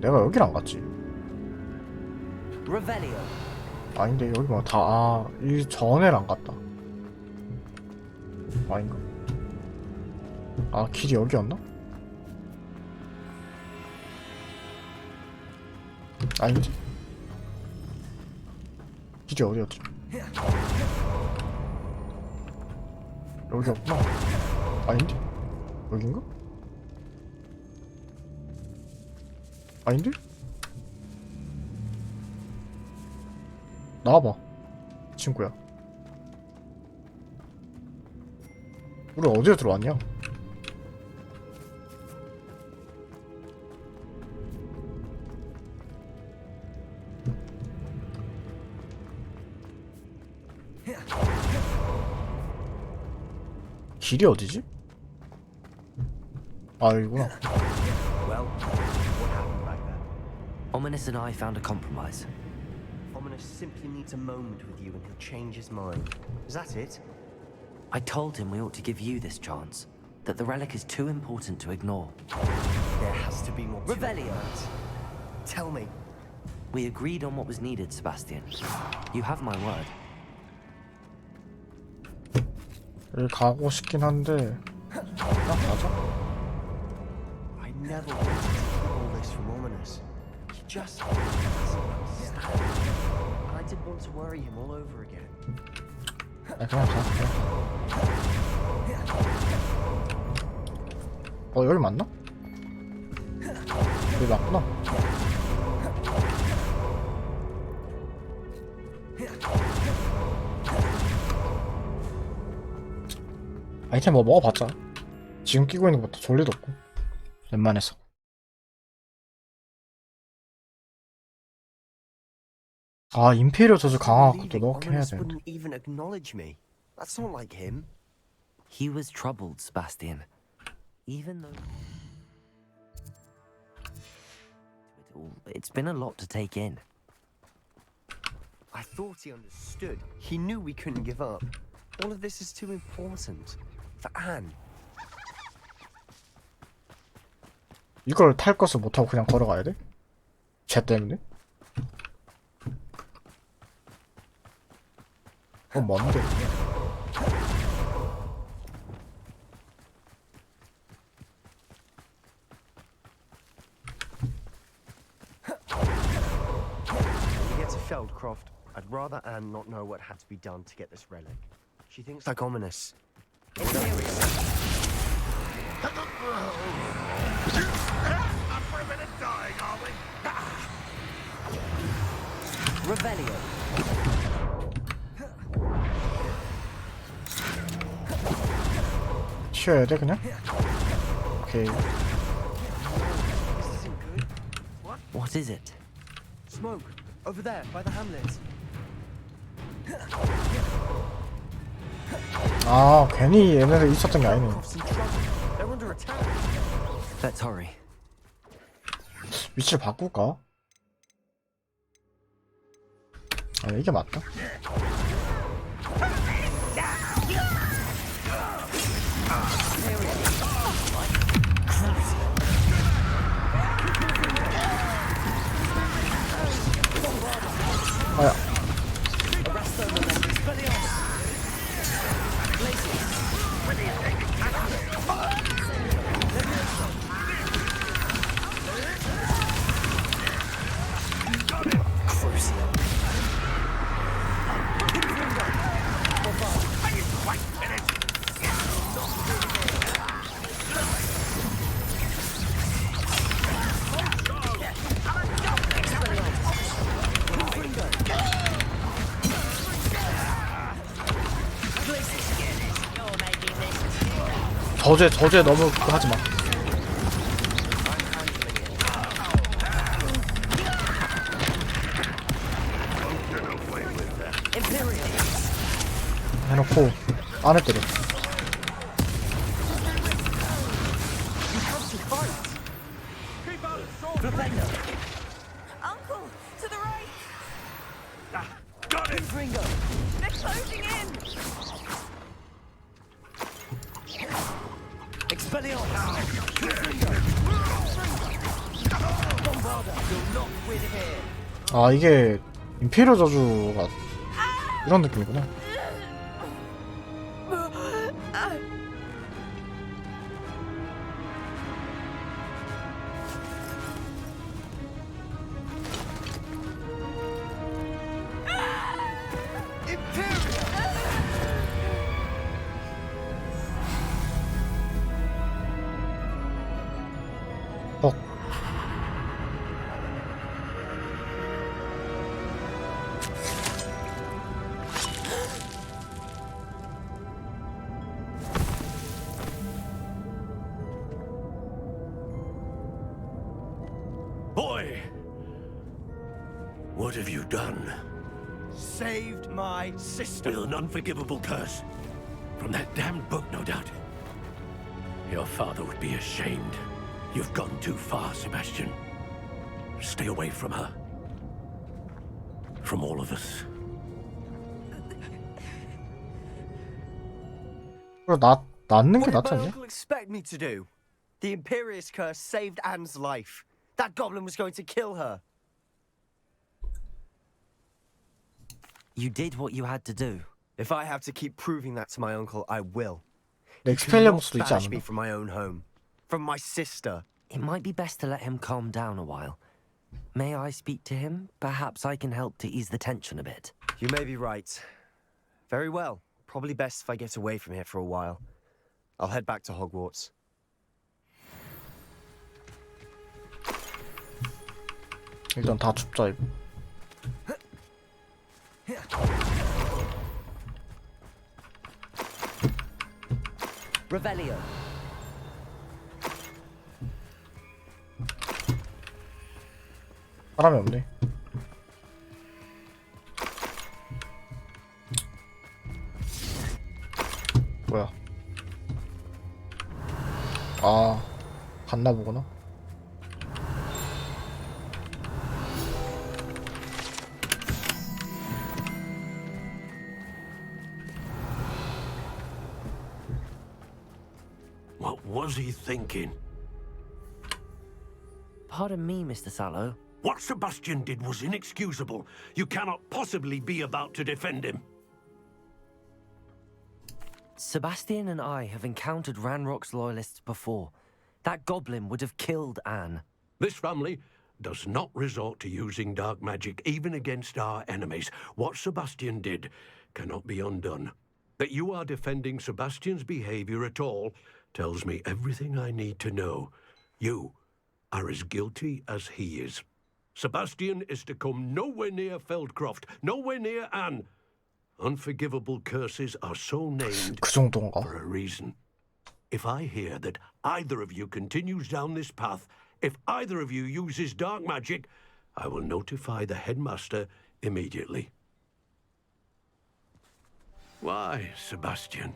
A: 내가 여길 안 갔지.
C: Revelio.
A: 아닌데 여기 뭐 다 이 전에를 안 갔다. 아닌가? 길이 여기였나? 아니지? 길이 어디였지? 여기였구나. 아닌데? 여긴가? 아닌데? 나와봐, 친구야. 우리 어디에 들어왔냐? 길이 어디지? 여기구나.
I: Well, what happened back there?
C: Ominous and I found a compromise.
I: Ominous simply needs a moment with you and he'll change his mind. Is that it?
C: I told him we ought to give you this chance, that the relic is too important to ignore.
I: There has to be more to it than
C: Revelio.
I: that. Tell me.
C: We agreed on what was needed, Sebastian. You have my word.
A: 여기 가고 싶긴 한데 그냥 가자.
I: I never wanted to keep all this from Ominous. He just doesn't understand. And I didn't want to worry him all over again.
A: 그냥 가. 여기 맞나? 여기 맞구나. 아이템 뭐 먹어봤자 지금 끼고 있는 것도 졸리도 없고 웬만해서. 임페리얼 저주 강화하고 또 넣긴 해야
I: Ominous
A: 되는데.
I: wouldn't even acknowledge me. That's not like him.
C: He was troubled, Sebastian. Even though... It's been a lot to take in.
I: I thought he understood. He knew we couldn't give up. All of this is too important. For Anne.
A: 이걸 탈 것을 못하고 그냥 걸어가야 돼? 쟤 때문에? 뭔데?
I: When we get to Feldcroft, I'd rather Anne not know what had to be done to get this relic. She thinks like Ominous.
G: Up for a bit of dying, are we?
J: Revelio.
A: 튀어야 돼 그냥? 오케이.
I: This isn't good.
C: What is it?
I: Smoke. Over there, by the hamlet.
A: 괜히 얘네들 있었던 게 아니네.
I: Feldcroft's in trouble. They're under attack.
C: Let's hurry.
A: 위치를 바꿀까? 이게 맞다. 아야. 저제 너무 그거 하지 마. 해놓고 안에 때려.
H: Uncle, to the right.
G: Got it!
J: Ringo.
H: They're closing in.
J: Expelliarmus. Bombarda. You'll not win here.
A: 이게 임페리얼 저주가 이런 느낌이구나. 어.
K: Boy! What have you done?
I: Saved my sister.
K: With an unforgivable curse. From that damned book, no doubt. Your father would be ashamed. You've gone too far, Sebastian. Stay away from her. From all of us.
A: 그래 낫는 게
I: What did
A: 낫지
I: my
A: 않냐?
I: uncle expect me to do? The Imperious curse saved Anne's life. That goblin was going to kill her.
C: You did what you had to do.
I: If I have to keep proving that to my uncle, I will.
A: 근데
I: He could not
A: 엑스펠리아무스도 있지
I: banish me
A: 않나?
I: from my own home. From my sister.
C: It might be best to let him calm down a while. May I speak to him? Perhaps I can help to ease the tension a bit.
I: You may be right. Very well. Probably best if I get away from here for a while. I'll head back to Hogwarts.
A: 일단 다 춥자 이거.
J: Revelio.
A: 사람이 없네. 뭐야? 아, 갔나 보구나.
K: What was he thinking?
C: Pardon me, Mr. Sallow.
K: What Sebastian did was inexcusable. You cannot possibly be about to defend him.
C: Sebastian and I have encountered Ranrock's loyalists before. That goblin would have killed Anne.
K: This family does not resort to using dark magic even against our enemies. What Sebastian did cannot be undone. That you are defending Sebastian's behavior at all tells me everything I need to know. You are as guilty as he is. Sebastian is to come nowhere near Feldcroft, nowhere near Anne. Unforgivable curses are so named
A: 그 정도인가?
K: for a reason. If I hear that either of you continues down this path, if either of you uses dark magic, I will notify the headmaster immediately. Why, Sebastian?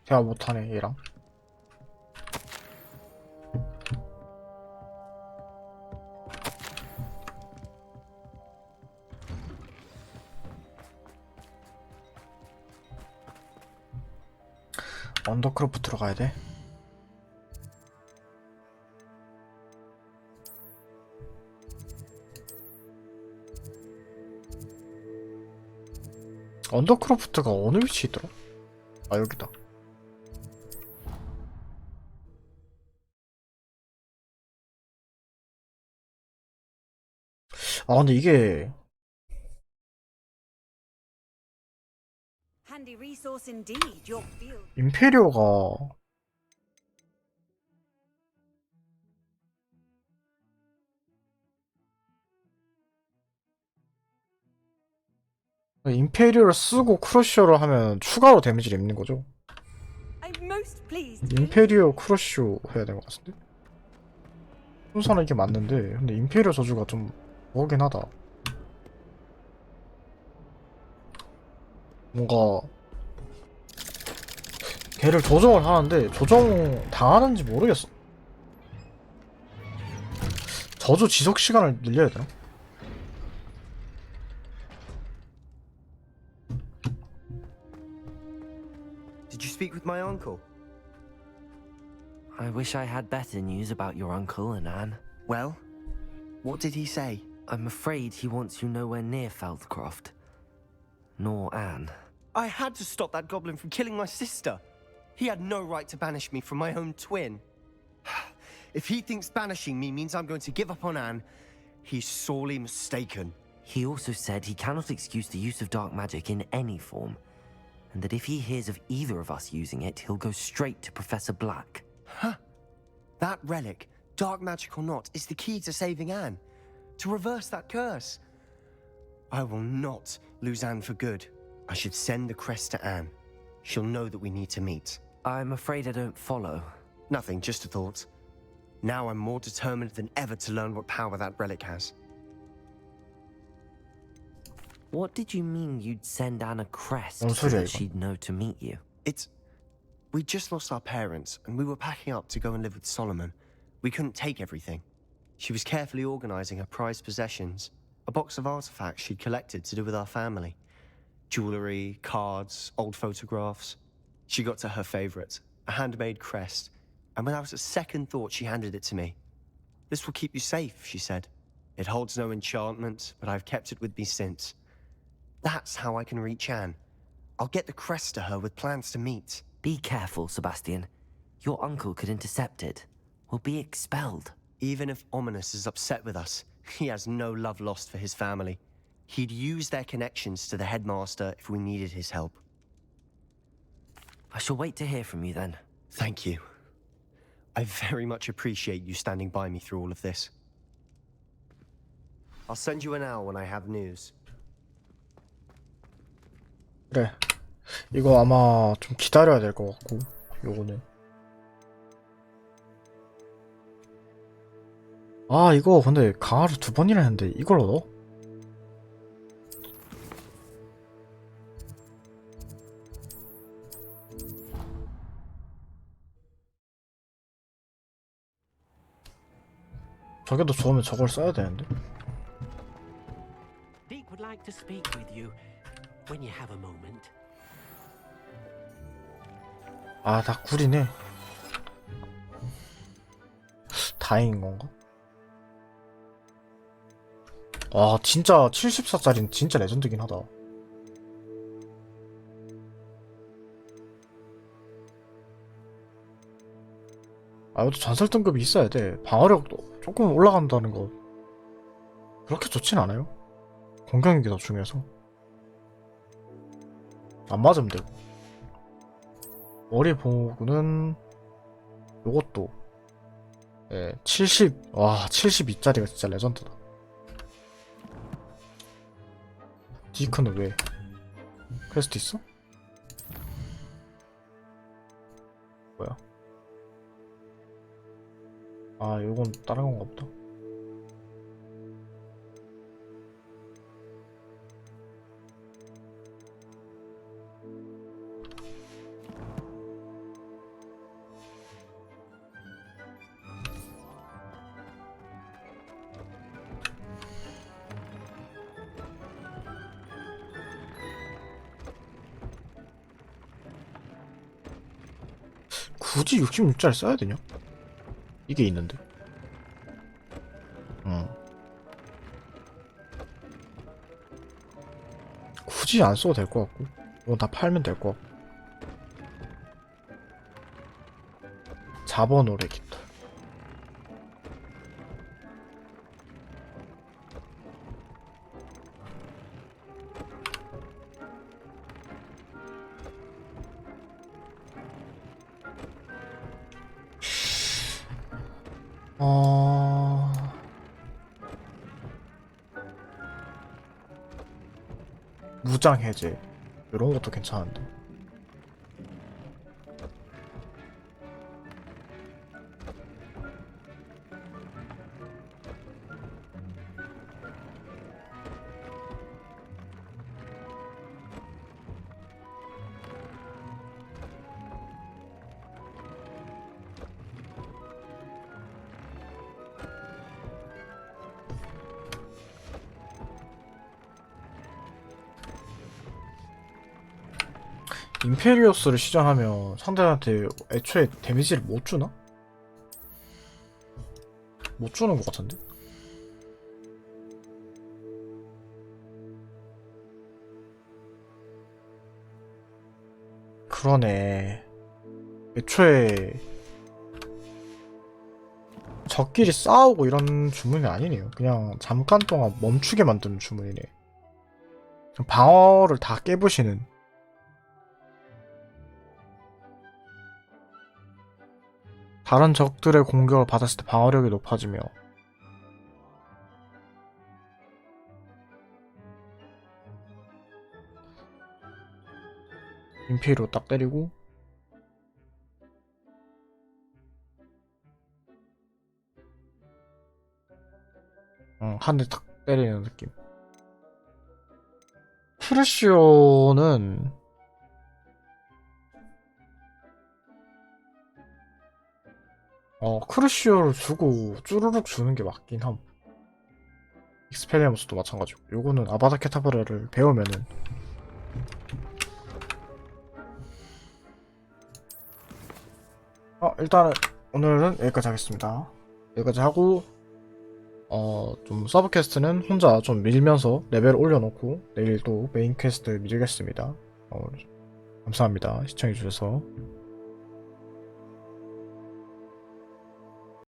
A: 대화 못하네 얘랑. 언더크로프트로 가야 돼. 언더크로프트가 어느 위치에 있더라? 아 여기다. 아 근데 이게
H: Handy resource indeed, your field.
A: 임페리오가 임페리오를 쓰고 크러쉬어를 하면 추가로 데미지를 입는 거죠.
H: I'm most pleased.
A: 임페리오 크러쉬어 해야 될 것 같은데? 순서는 이게 맞는데 근데 임페리오 저주가 좀 뭐긴 하다. 뭔가 걔를 조정을 하는데 조정 당하는지 모르겠어. 저주 지속 시간을 늘려야 되나?
I: Did you speak with my uncle?
C: I wish I had better news about your uncle and Anne.
I: Well, what did he say?
C: I'm afraid he wants you nowhere near Feldcroft. Nor Anne.
I: I had to stop that goblin from killing my sister. He had no right to banish me from my own twin. If he thinks banishing me means I'm going to give up on Anne, he's sorely mistaken.
C: He also said he cannot excuse the use of dark magic in any form, and that if he hears of either of us using it, he'll go straight to Professor Black.
I: Huh. That relic, dark magic or not, is the key to saving Anne. To reverse that curse. I will not lose Anne for good. I should send the crest to Anne. She'll know that we need to meet.
C: I'm afraid I don't follow.
I: Nothing, just a thought. Now I'm more determined than ever to learn what power that relic has.
C: What did you mean you'd send Anne a crest so
A: 소리야,
C: that
A: 이건?
C: she'd know to meet you?
I: We just lost our parents, and we were packing up to go and live with Solomon. We couldn't take everything. She was carefully organizing her prized possessions, a box of artifacts she'd collected to do with our family. Jewelry, cards, old photographs. She got to her favorite, a handmade crest, and without a second thought she handed it to me. This will keep you safe, she said. It holds no enchantment, but I've kept it with me since. That's how I can reach Anne. I'll get the crest to her with plans to meet.
C: Be careful, Sebastian. Your uncle could intercept it. We'll be expelled.
I: Even if Ominous is upset with us, he has no love lost for his family. He'd use their connections to the headmaster if we needed his help.
C: I shall wait to hear from you then.
I: Thank you. I very much appreciate you standing by me through all of this. I'll send you an owl when I have news.
A: 그래. 이거 아마 좀 기다려야 될 것 같고, 요거는. 아, 이거 근데 강화를 2번이나 했는데 이걸 얻어? 저게 더 좋으면 저걸 써야 되는데.
B: Deek would like to speak with you when you have a moment.
A: 아, 다 꿀이네. 다행인 건가? 아, 진짜 74짜리는 진짜 레전드긴 하다. 아, 이것도 전설 등급이 있어야 돼. 방어력도 조금 올라간다는 거 그렇게 좋진 않아요. 공격력이 더 중요해서. 안 맞으면 되고. 머리 보호구는 요것도 70, 와 72짜리가 진짜 레전드다. 디크는 왜? 퀘스트 있어? 뭐야? 아, 요건 다른 건가 보다. 굳이 66짜리 써야 되냐? 이게 있는데. 굳이 안 써도 될 것 같고, 이건 다 팔면 될 것 같고. 자본 오래 깃털. 무장 해제 이런 것도 괜찮은데. 임페리오스를 시전하면 상대한테 애초에 데미지를 못 주나? 못 주는 것 같은데? 그러네. 애초에 적끼리 싸우고 이런 주문이 아니네요. 그냥 잠깐 동안 멈추게 만드는 주문이네. 방어를 다 깨부시는. 다른 적들의 공격을 받았을 때 방어력이 높아지며 임페리로 딱 때리고 한 대 딱 때리는 느낌. 크루시오는 크루시오를 주고 쭈루룩 주는 게 맞긴 함. 익스페리아무스도 마찬가지고. 요거는 아바다 케타브라를 배우면은 일단은 오늘은 여기까지 하겠습니다. 여기까지 하고 좀 서브 퀘스트는 혼자 좀 밀면서 레벨 올려놓고 내일 또 메인 퀘스트 밀겠습니다. 감사합니다. 시청해주셔서.